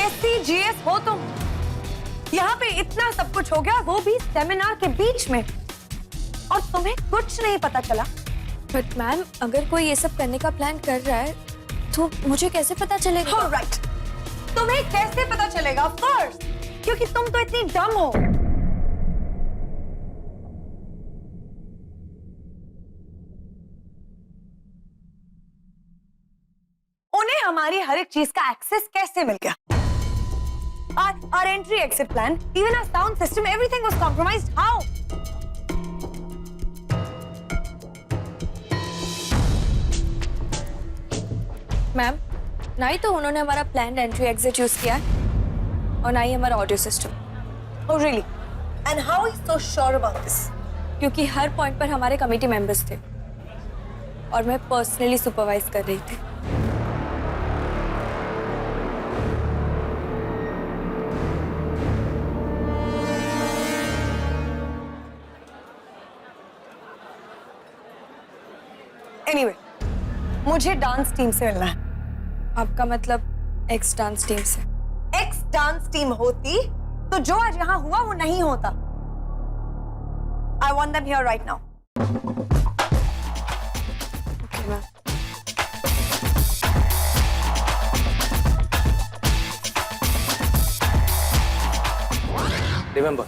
कैसी जीएस हो तुम? यहाँ पे इतना सब कुछ हो गया, वो भी सेमिनार के बीच में, और तुम्हें कुछ नहीं पता चला। बट मैम, अगर कोई ये सब करने का प्लान कर रहा है तो मुझे कैसे पता चलेगा? राइट, तुम्हें कैसे पता चलेगा? ऑफ कोर्स, क्योंकि तुम तो इतनी डम हो। उन्हें हमारी हर एक चीज का एक्सेस कैसे मिल गया? Our entry exit plan, even our sound system, everything was compromised. How? Ma'am, ना ही तो उन्होंने हमारा प्लान एंट्री एग्जिट यूज किया और ना ही हमारा audio system. Oh really? And how is so sure about this? क्योंकि हर पॉइंट पर हमारे कमेटी मेंबर्स थे और मैं पर्सनली सुपरवाइज कर रही थी। Anyway, मुझे डांस टीम से मिलना है। आपका मतलब एक्स डांस टीम से? एक्स डांस टीम होती तो जो आज यहाँ हुआ वो नहीं होता। I want them here right now. Okay, ma'am. Remember,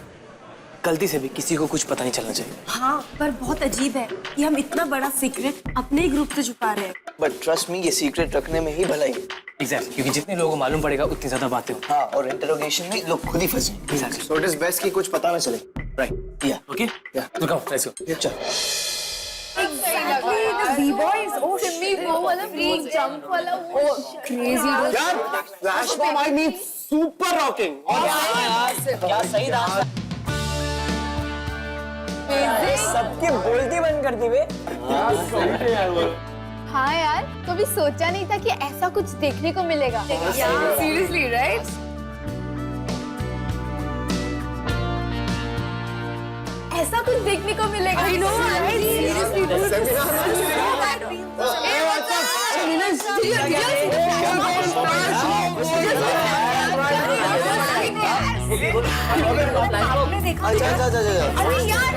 गलती से भी किसी को कुछ पता नहीं चलना चाहिए। हाँ, पर बहुत अजीब है कि हम इतना बड़ा सीक्रेट अपने ही ग्रुप से छुपा रहे हैं। बट ट्रस्ट मी, ये सीक्रेट रखने में ही भलाई है। एग्जैक्टली, क्योंकि जितने लोगों को मालूम पड़ेगा उतनी ज्यादा बातें हो। हाँ, और इंटरोगेशन में लोग खुद ही फंस जाएंगे। Exactly, so it is best कि कुछ पता ना चले। राइट, या ओके, या तो कम, लेट्स गो। चल। Exactly, the B-boys. Oh, shit. वो वाला ब्रेक जंप वाला वो Crazy. यार, flash bomb I mean super rocking. क्या सही रास्ता। सबके बोलती बंद कर दी बे। हाँ यार, कभी सोचा नहीं था कि ऐसा कुछ देखने को मिलेगा। Seriously, right? ऐसा कुछ देखने को मिलेगा। I know, right? Seriously, dude. आपने देखा? अच्छा। अरे यार,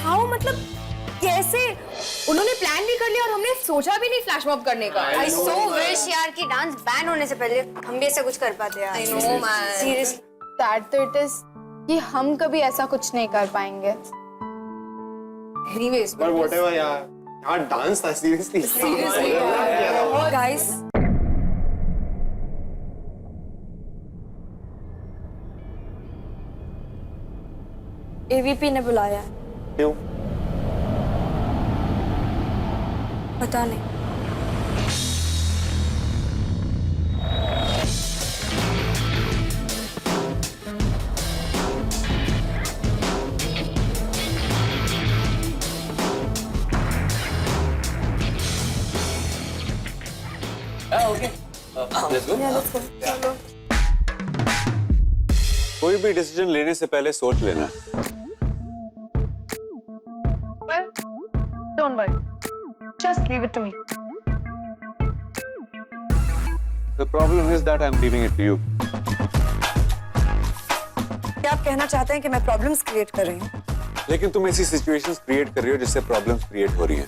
हाउ, मतलब कैसे? उन्होंने प्लान भी कर लिया और हमने सोचा भी नहीं फ्लैश मॉब करने का। I so wish यार कि डांस बैन होने से पहले हम भी ऐसा कुछ कर पाते यार। I know man. Seriously. That तो it is कि हम कभी ऐसा कुछ नहीं कर पाएंगे। Anyways, पर व्हाटएवर यार डांस था सीरियसली। गाइस, एवीपी ने बुलाया है। क्यों? पता नहीं। Okay, let's go. कोई भी डिसीजन लेने से पहले सोच लेना। don't worry. Just leave it to me. The problem is that I'm leaving it to you. क्या आप कहना चाहते हैं कि मैं प्रॉब्लम्स क्रिएट कर रही हूँ? लेकिन तुम ऐसी सिचुएशंस क्रिएट कर रही हो जिससे प्रॉब्लम्स क्रिएट हो रही हैं।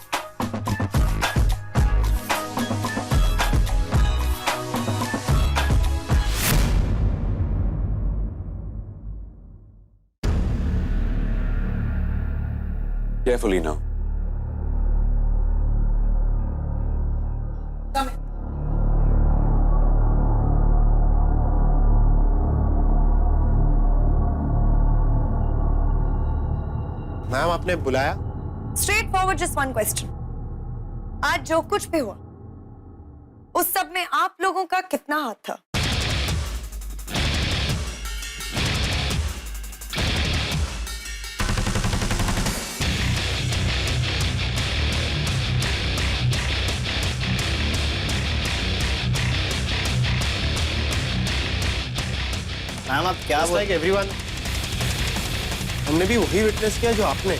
Carefully now. मैम आपने बुलाया? Straight forward, just one question. आज जो कुछ भी हुआ उस सब में आप लोगों का कितना हाथ था? मैम आप क्या बोल एवरीवन, हमने भी वही विटनेस किया जो आपने।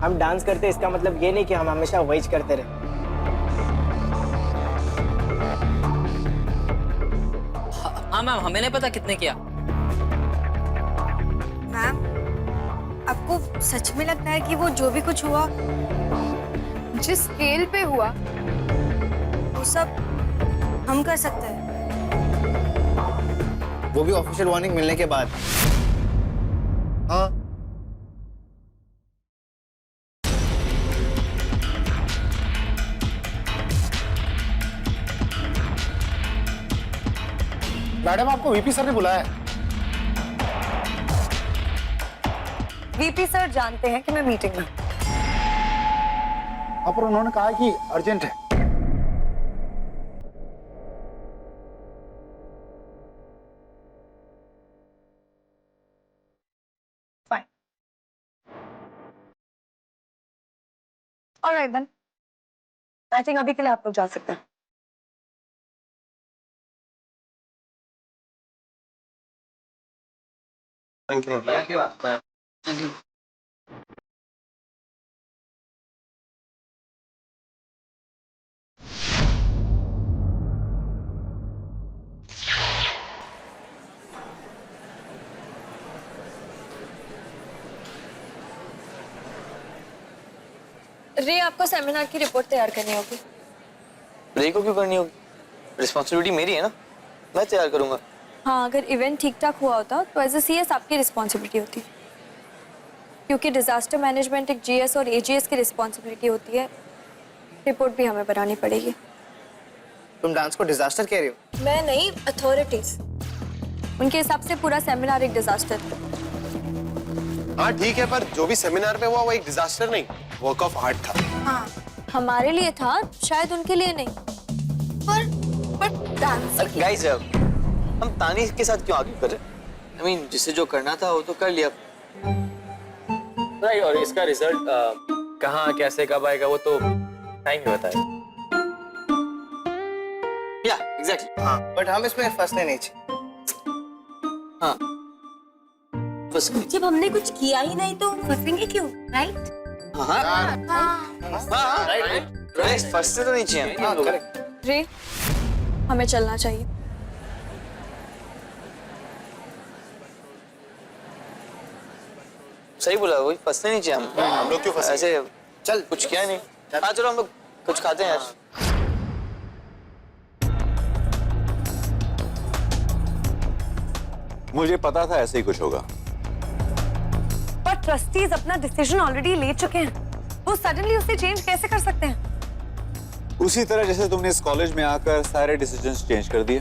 हम डांस करते इसका मतलब ये नहीं कि हम हमेशा वही करते रहे। हाँ मैम, हमें नहीं पता कितने किया। मैम, आपको सच में लगता है कि वो जो भी कुछ हुआ, जिस स्केल पे हुआ, वो सब हम कर सकते हैं? वो भी ऑफिशियल वार्निंग मिलने के बाद। हाँ मैडम, आपको वीपी सर ने बुलाया है। वीपी सर जानते हैं कि मैं मीटिंग में हूं। हाँ, पर उन्होंने कहा कि अर्जेंट है। Fine. All right then. I think अभी के लिए आप लोग जा सकते हैं। Thank you. रे, आपको सेमिनार की रिपोर्ट तैयार करनी होगी। रे को क्यों करनी होगी? रिस्पॉन्सिबिलिटी मेरी है ना, मैं तैयार करूंगा। हाँ, अगर इवेंट ठीक ठाक हुआ होता तो एज ए सीएस आपकी रिस्पॉन्सिबिलिटी होती, क्योंकि डिजास्टर मैनेजमेंट एक जीएस और एजीएस की रिस्पॉन्सिबिलिटी होती है। रिपोर्ट भी हमें बनानी पड़ेगी। तुम डांस को डिजास्टर कह रही हो? मैं नहीं, अथॉरिटीज। उनके हिसाब से पूरा सेमिनार एक डिजास्टर था। हाँ ठीक है, पर जो भी सेमिनार में हुआ वो एक डिजास्टर नहीं, वर्क ऑफ आर्ट था। हाँ, हमारे लिए था, शायद उनके लिए नहीं। पर डांस गाइस, हम तानी के साथ क्यों आगे कर रहे हैं? I mean, जिसे जो करना था वो तो कर लिया। राइट, और इसका रिजल्ट कहाँ, कैसे, कब आएगा वो तो टाइम ही बताएगा। या एग्जैक्टली। हाँ, बट हम इसमें फंसने नहीं चाहिए। हाँ, बस जब हमने कुछ किया ही नहीं तो फंसेंगे क्यों, राइट? राइट, फंसते तो नहीं चाहिए। हाँ, करेक्ट। रे, हमें चलना चाहिए। सही बोला, वही फंसते नहीं चाहिए। हम लोग क्यों फंसे? ऐसे चल कुछ किया नहीं। हाँ चलो, हम लोग कुछ खाते हैं यार। मुझे पता था ऐसे ही कुछ होगा। पर ट्रस्टीज अपना डिसीजन ऑलरेडी ले चुके हैं, वो सडनली उसे चेंज कैसे कर सकते हैं? उसी तरह जैसे तुमने इस कॉलेज में आकर सारे डिसीजंस चेंज कर दिए।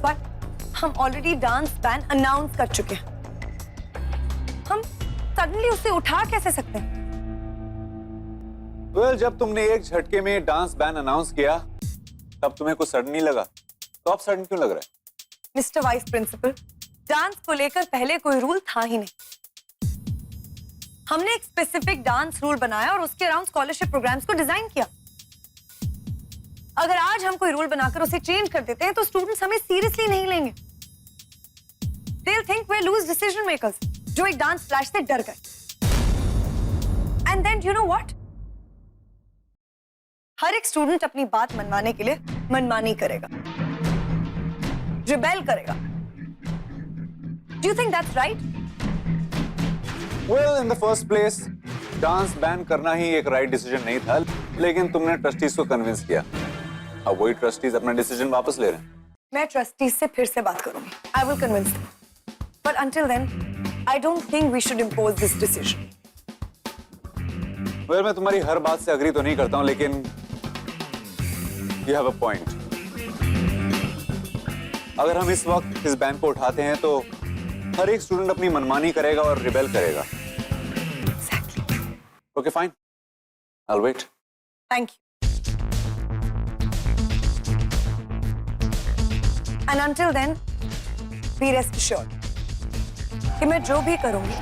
बट हम ऑलरेडी डांस बैन अनाउंस कर चुके हैं, हम सडनली उसे उठा कैसे सकते हैं? वेल, जब तुमने एक झटके में डांस बैन अनाउंस किया तब तुम्हें कुछ सडन नहीं लगा, तो अब सडन क्यों लग रहा है? मिस्टर वाइस प्रिंसिपल, डांस को लेकर पहले कोई रूल था ही नहीं। हमने एक स्पेसिफिक डांस रूल बनाया और उसके अराउंड स्कॉलरशिप प्रोग्राम्स को डिजाइन किया। अगर आज हम कोई रूल बनाकर उसे चेंज कर देते हैं तो स्टूडेंट्स हमें सीरियसली नहीं लेंगे। They'll think we're loose decision makers, जो एक डांस फ्लैश से डर गए। And then you know what? हर एक स्टूडेंट अपनी बात मनवाने के लिए मनमानी करेगा, रिबेल करेगा। Do you think that's right? Well, in the first place, dance ban करना ही एक राइट डिसीजन नहीं था, लेकिन तुमने ट्रस्टीज को कन्विंस किया। अब वही ट्रस्टीज अपना डिसीजन वापस ले रहे हैं। मैं ट्रस्टीज से फिर से बात करूंगी। I will convince them. But until then, I don't think we should impose this decision. Well, मैं तुम्हारी हर बात से अग्री तो नहीं करता हूं, लेकिन you have a point. अगर हम इस वक्त इस बैन को उठाते हैं तो हर एक स्टूडेंट अपनी मनमानी करेगा और रिबेल करेगा। Exactly. Okay, fine. I'll wait. Thank you. And until then, be rest assured कि मैं जो भी करूंगी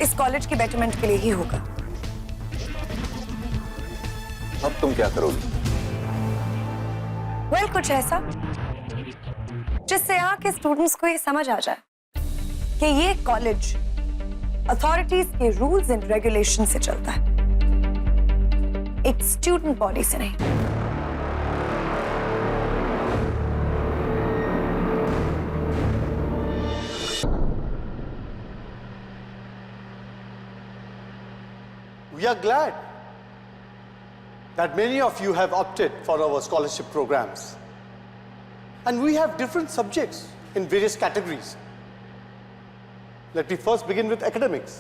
इस कॉलेज की बेटरमेंट के लिए ही होगा। अब तुम क्या करोगी? वेल कुछ ऐसा जिससे यहाँ के स्टूडेंट्स को ये समझ आ जाए कि ये कॉलेज अथॉरिटीज के रूल्स एंड रेगुलेशन से चलता है, एक स्टूडेंट बॉडी से नहीं। We are glad that many of you have opted for our scholarship programs. And we have different subjects in various categories. Let me first begin with academics.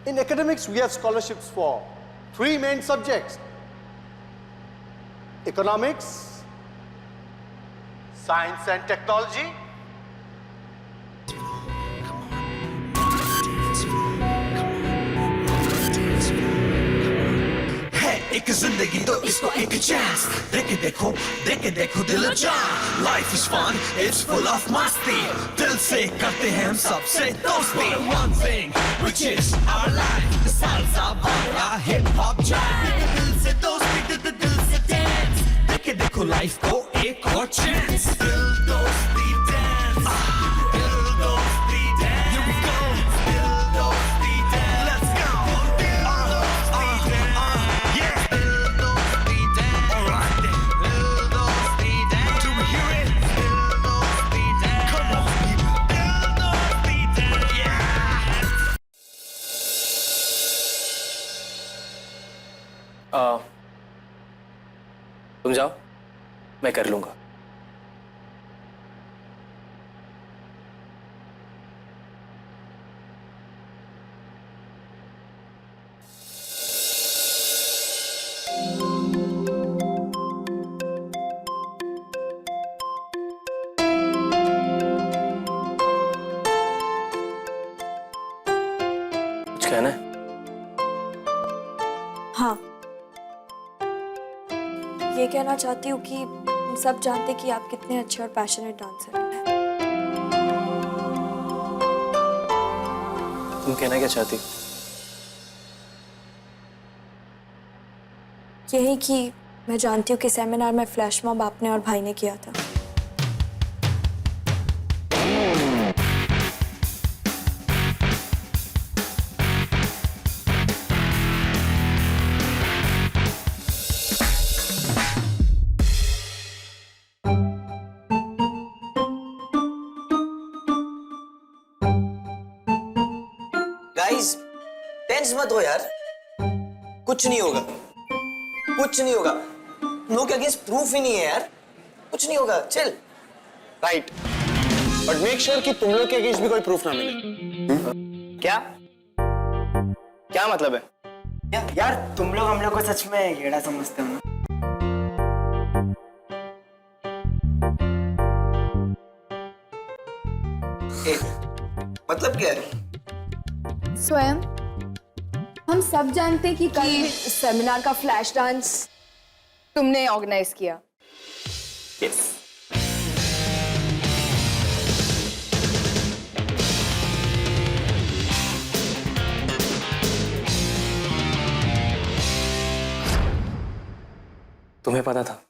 In academics, we have scholarships for 3 main subjects: economics, science and technology, एक जिंदगी तो इसको एक chance देके देखो दिल जान। Life is fun, it's full of मस्ती, दिल से करते हैं हम सबसे दोस्ती। One thing which is our life, salsa, bhangra, hip hop, jive। दिल से दोस्ती, दिल से dance, देके देखो लाइफ को एक और चांस। दिल दोस्ती dance, दिल दोस्ती dance, here we go। दिल दोस्ती dance, let's go। दिल दोस्ती dance, yeah। तुम जाओ, मैं कर लूंगा। कुछ कहना है? हाँ, ये कहना चाहती हूँ कि हम सब जानते कि आप कितने अच्छे और पैशनेट डांसर हैं। तुम कहना क्या चाहती? यही कि मैं जानती हूँ कि सेमिनार में फ्लैश मॉब आपने और भाई ने किया था। गाइस, टेंस मत हो यार, कुछ नहीं होगा, कुछ नहीं होगा। तुम लोग के अगेंस्ट प्रूफ ही नहीं है यार, कुछ नहीं होगा, चल। राइट, बट मेक श्योर कि तुम लोग के अगेंस्ट भी कोई प्रूफ ना मिले। क्या क्या मतलब है? यार तुम लोग हम लोग को सच में गेड़ा समझते हो ना? मतलब क्या है? स्वयं हम सब जानते हैं कि कल सेमिनार का फ्लैश डांस तुमने ऑर्गेनाइज किया। यस। तुम्हें पता था?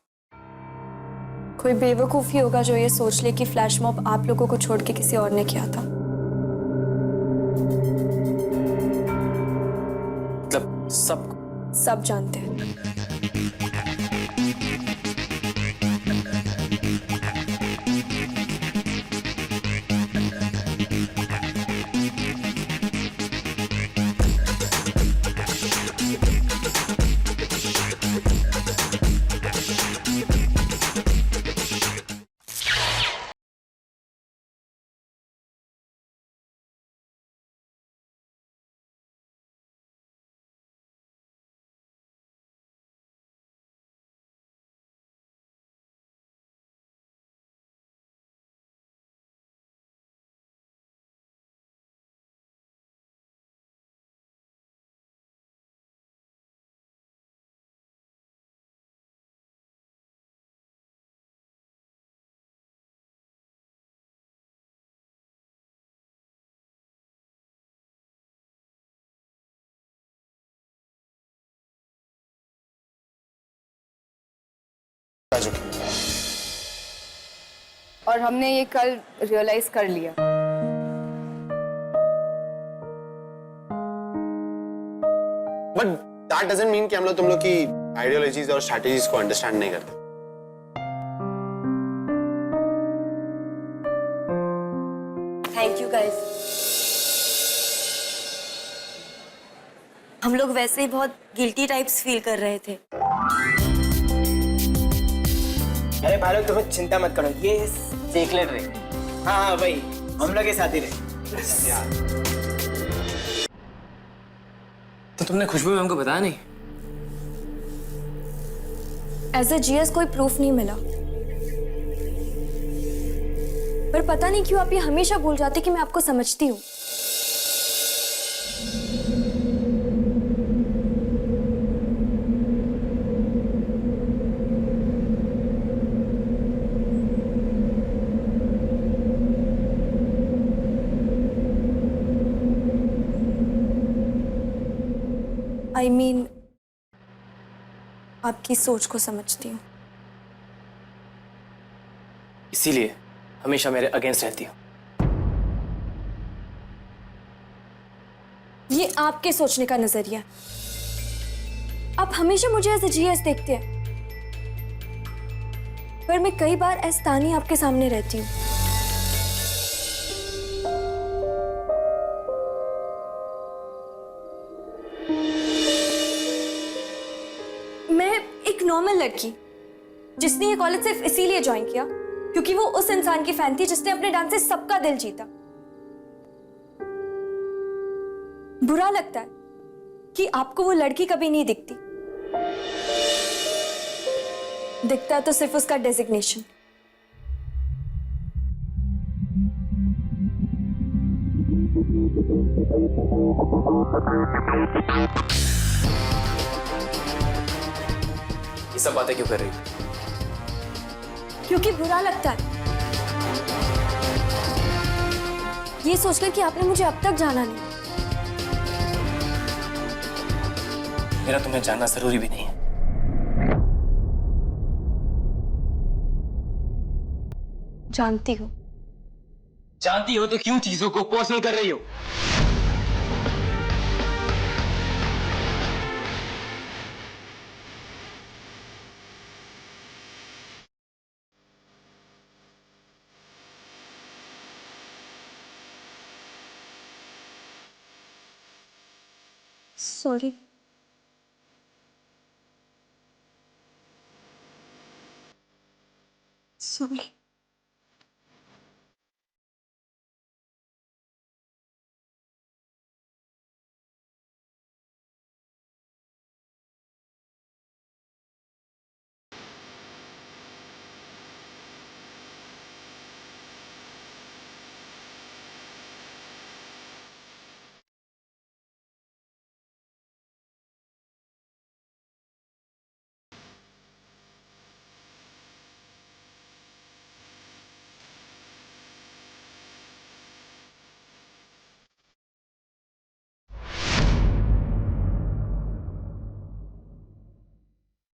कोई बेवकूफी होगा जो ये सोच ले कि फ्लैश मॉब आप लोगों को छोड़ के किसी और ने किया था। मतलब सब जानते हैं। और हमने ये कल रियलाइज कर लिया। बट दैट डजंट मीन कि हम लोग तुम लोग की आइडियोलॉजीज और स्ट्रैटेजीज को अंडरस्टैंड नहीं करते। Thank you guys. हम लोग वैसे ही बहुत गिल्टी टाइप्स फील कर रहे थे। अरे भाई लोग तुम्हें चिंता मत करो, ये सीक्रेट रहे। हाँ हाँ भाई, हम लोग के साथ ही रहे। तो तुमने खुशबू मैम को बताया नहीं? एज अ जीएस कोई प्रूफ नहीं मिला, पर पता नहीं क्यों आप ये हमेशा भूल जाते कि मैं आपको समझती हूँ। I mean, आपकी सोच को समझती हूँ। इसीलिए हमेशा मेरे अगेंस्ट रहती हो। ये आपके सोचने का नजरिया है। आप हमेशा मुझे एज ए जीएस देखते हैं, पर मैं कई बार एज तानी आपके सामने रहती हूँ। मैं एक नॉर्मल लड़की जिसने ये कॉलेज सिर्फ इसीलिए ज्वाइन किया क्योंकि वो उस इंसान की फैन थी जिसने अपने डांस से सबका दिल जीता। बुरा लगता है कि आपको वो लड़की कभी नहीं दिखती, दिखता तो सिर्फ उसका डेजिग्नेशन। ये सब बातें क्यों कर रही हो? क्योंकि बुरा लगता है ये सोचकर कि आपने मुझे अब तक जाना नहीं। मेरा तुम्हें जानना जरूरी भी नहीं है। जानती हूँ। जानती हो तो क्यों चीजों को पर्सनल कर रही हो? सॉरी। सॉरी।